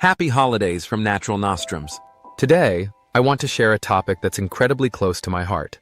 Happy holidays from Natural Nostrums. Today, I want to share a topic that's incredibly close to my heart.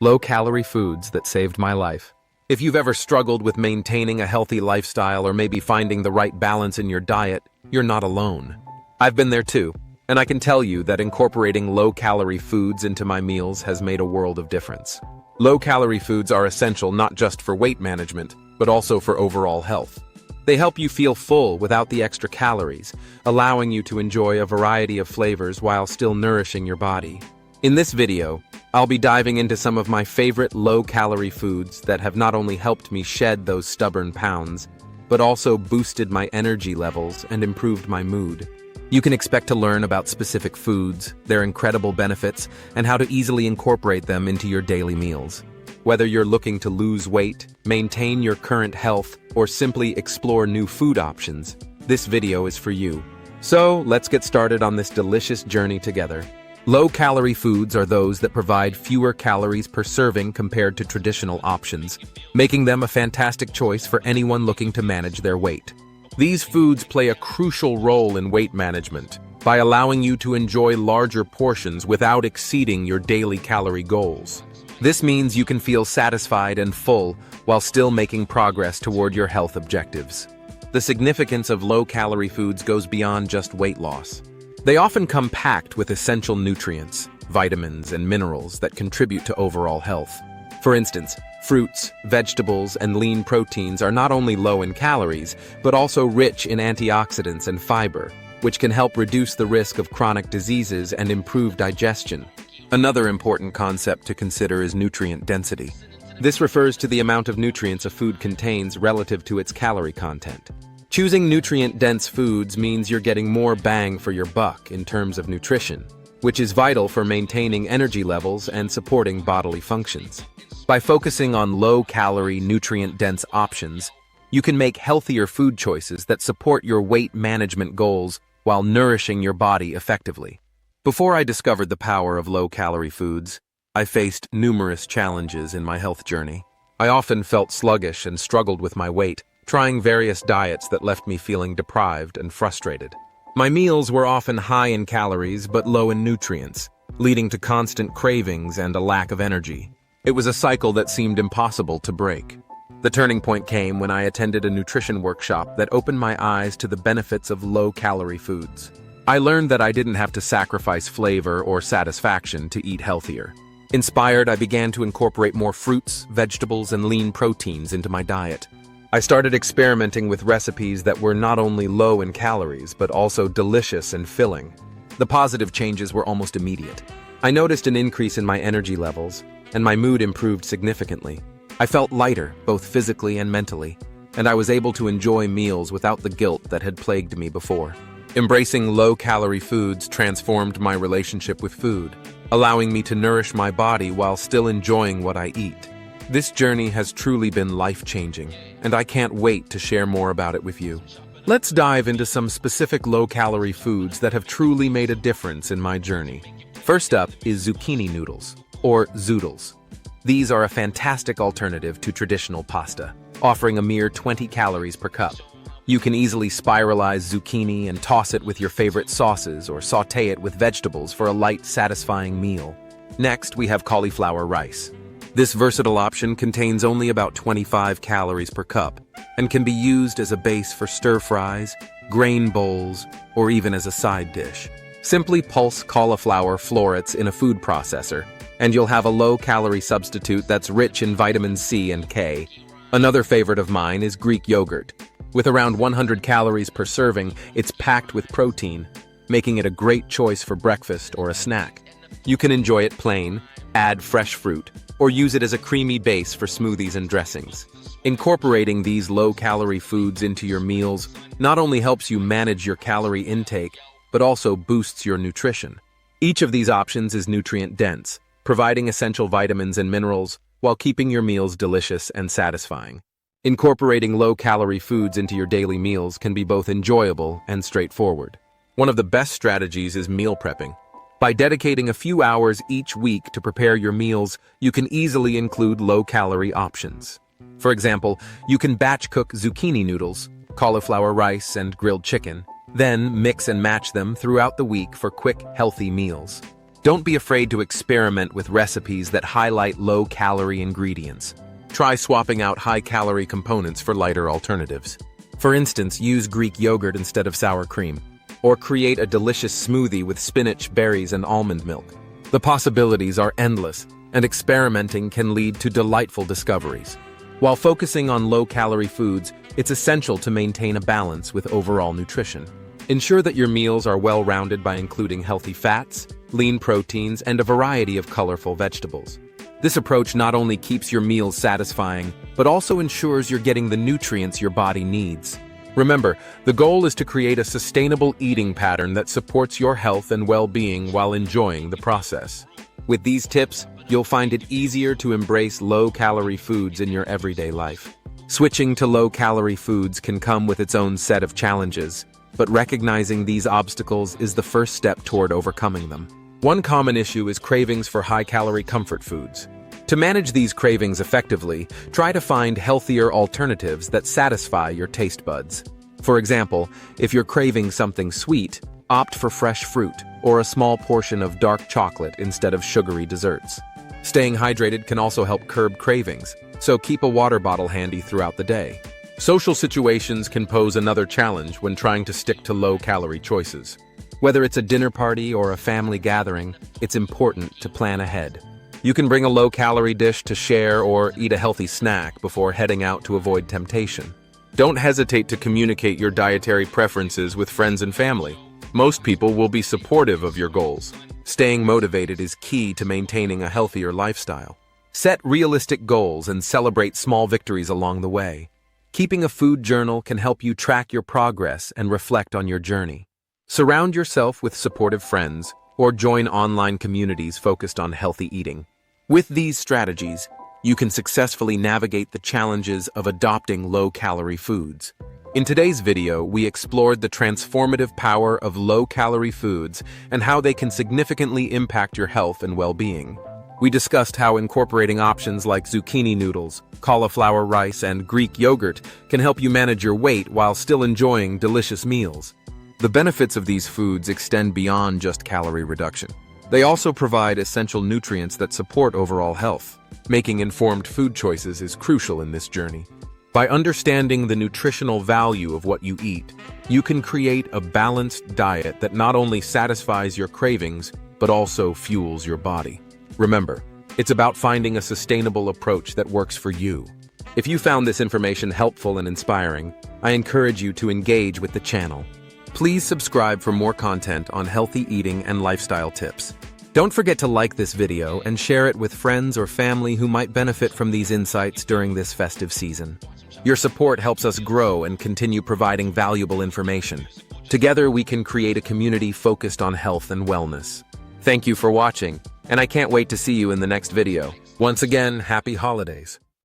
Low-calorie foods that saved my life. If you've ever struggled with maintaining a healthy lifestyle or maybe finding the right balance in your diet, you're not alone. I've been there too, and I can tell you that incorporating low-calorie foods into my meals has made a world of difference. Low-calorie foods are essential not just for weight management, but also for overall health. They help you feel full without the extra calories, allowing you to enjoy a variety of flavors while still nourishing your body. In this video, I'll be diving into some of my favorite low-calorie foods that have not only helped me shed those stubborn pounds, but also boosted my energy levels and improved my mood. You can expect to learn about specific foods, their incredible benefits, and how to easily incorporate them into your daily meals. Whether you're looking to lose weight, maintain your current health, or simply explore new food options, this video is for you. So, let's get started on this delicious journey together. Low-calorie foods are those that provide fewer calories per serving compared to traditional options, making them a fantastic choice for anyone looking to manage their weight. These foods play a crucial role in weight management by allowing you to enjoy larger portions without exceeding your daily calorie goals. This means you can feel satisfied and full while still making progress toward your health objectives. The significance of low-calorie foods goes beyond just weight loss. They often come packed with essential nutrients, vitamins, and minerals that contribute to overall health. For instance, fruits, vegetables, and lean proteins are not only low in calories, but also rich in antioxidants and fiber, which can help reduce the risk of chronic diseases and improve digestion. Another important concept to consider is nutrient density. This refers to the amount of nutrients a food contains relative to its calorie content. Choosing nutrient-dense foods means you're getting more bang for your buck in terms of nutrition, which is vital for maintaining energy levels and supporting bodily functions. By focusing on low-calorie, nutrient-dense options, you can make healthier food choices that support your weight management goals while nourishing your body effectively. Before I discovered the power of low-calorie foods, I faced numerous challenges in my health journey. I often felt sluggish and struggled with my weight, trying various diets that left me feeling deprived and frustrated. My meals were often high in calories but low in nutrients, leading to constant cravings and a lack of energy. It was a cycle that seemed impossible to break. The turning point came when I attended a nutrition workshop that opened my eyes to the benefits of low-calorie foods. I learned that I didn't have to sacrifice flavor or satisfaction to eat healthier. Inspired, I began to incorporate more fruits, vegetables, and lean proteins into my diet. I started experimenting with recipes that were not only low in calories, but also delicious and filling. The positive changes were almost immediate. I noticed an increase in my energy levels, and my mood improved significantly. I felt lighter, both physically and mentally, and I was able to enjoy meals without the guilt that had plagued me before. Embracing low-calorie foods transformed my relationship with food, allowing me to nourish my body while still enjoying what I eat. This journey has truly been life-changing, and I can't wait to share more about it with you. Let's dive into some specific low-calorie foods that have truly made a difference in my journey. First up is zucchini noodles, or zoodles. These are a fantastic alternative to traditional pasta, offering a mere 20 calories per cup. You can easily spiralize zucchini and toss it with your favorite sauces or sauté it with vegetables for a light, satisfying meal. Next, we have cauliflower rice. This versatile option contains only about 25 calories per cup and can be used as a base for stir-fries, grain bowls, or even as a side dish. Simply pulse cauliflower florets in a food processor, and you'll have a low-calorie substitute that's rich in vitamins C and K. Another favorite of mine is Greek yogurt. With around 100 calories per serving, it's packed with protein, making it a great choice for breakfast or a snack. You can enjoy it plain, add fresh fruit, or use it as a creamy base for smoothies and dressings. Incorporating these low-calorie foods into your meals not only helps you manage your calorie intake, but also boosts your nutrition. Each of these options is nutrient-dense, providing essential vitamins and minerals while keeping your meals delicious and satisfying. Incorporating low-calorie foods into your daily meals can be both enjoyable and straightforward. One of the best strategies is meal prepping. By dedicating a few hours each week to prepare your meals, you can easily include low-calorie options. For example, you can batch cook zucchini noodles, cauliflower rice, and grilled chicken, Then mix and match them throughout the week for quick, healthy meals. Don't be afraid to experiment with recipes that highlight low-calorie ingredients. Try swapping out high-calorie components for lighter alternatives. For instance, use Greek yogurt instead of sour cream, or create a delicious smoothie with spinach, berries, and almond milk. The possibilities are endless, and experimenting can lead to delightful discoveries. While focusing on low-calorie foods, it's essential to maintain a balance with overall nutrition. Ensure that your meals are well-rounded by including healthy fats, lean proteins, and a variety of colorful vegetables. This approach not only keeps your meals satisfying, but also ensures you're getting the nutrients your body needs. Remember, the goal is to create a sustainable eating pattern that supports your health and well-being while enjoying the process. With these tips, you'll find it easier to embrace low-calorie foods in your everyday life. Switching to low-calorie foods can come with its own set of challenges, but recognizing these obstacles is the first step toward overcoming them. One common issue is cravings for high-calorie comfort foods. To manage these cravings effectively, try to find healthier alternatives that satisfy your taste buds. For example, if you're craving something sweet, opt for fresh fruit or a small portion of dark chocolate instead of sugary desserts. Staying hydrated can also help curb cravings, so keep a water bottle handy throughout the day. Social situations can pose another challenge when trying to stick to low-calorie choices. Whether it's a dinner party or a family gathering, it's important to plan ahead. You can bring a low-calorie dish to share or eat a healthy snack before heading out to avoid temptation. Don't hesitate to communicate your dietary preferences with friends and family. Most people will be supportive of your goals. Staying motivated is key to maintaining a healthier lifestyle. Set realistic goals and celebrate small victories along the way. Keeping a food journal can help you track your progress and reflect on your journey. Surround yourself with supportive friends or join online communities focused on healthy eating. With these strategies, you can successfully navigate the challenges of adopting low-calorie foods. In today's video, we explored the transformative power of low-calorie foods and how they can significantly impact your health and well-being. We discussed how incorporating options like zucchini noodles, cauliflower rice, and Greek yogurt can help you manage your weight while still enjoying delicious meals. The benefits of these foods extend beyond just calorie reduction. They also provide essential nutrients that support overall health. Making informed food choices is crucial in this journey. By understanding the nutritional value of what you eat, you can create a balanced diet that not only satisfies your cravings, but also fuels your body. Remember, it's about finding a sustainable approach that works for you. If you found this information helpful and inspiring, I encourage you to engage with the channel. Please subscribe for more content on healthy eating and lifestyle tips. Don't forget to like this video and share it with friends or family who might benefit from these insights during this festive season. Your support helps us grow and continue providing valuable information. Together, we can create a community focused on health and wellness. Thank you for watching, and I can't wait to see you in the next video. Once again, happy holidays.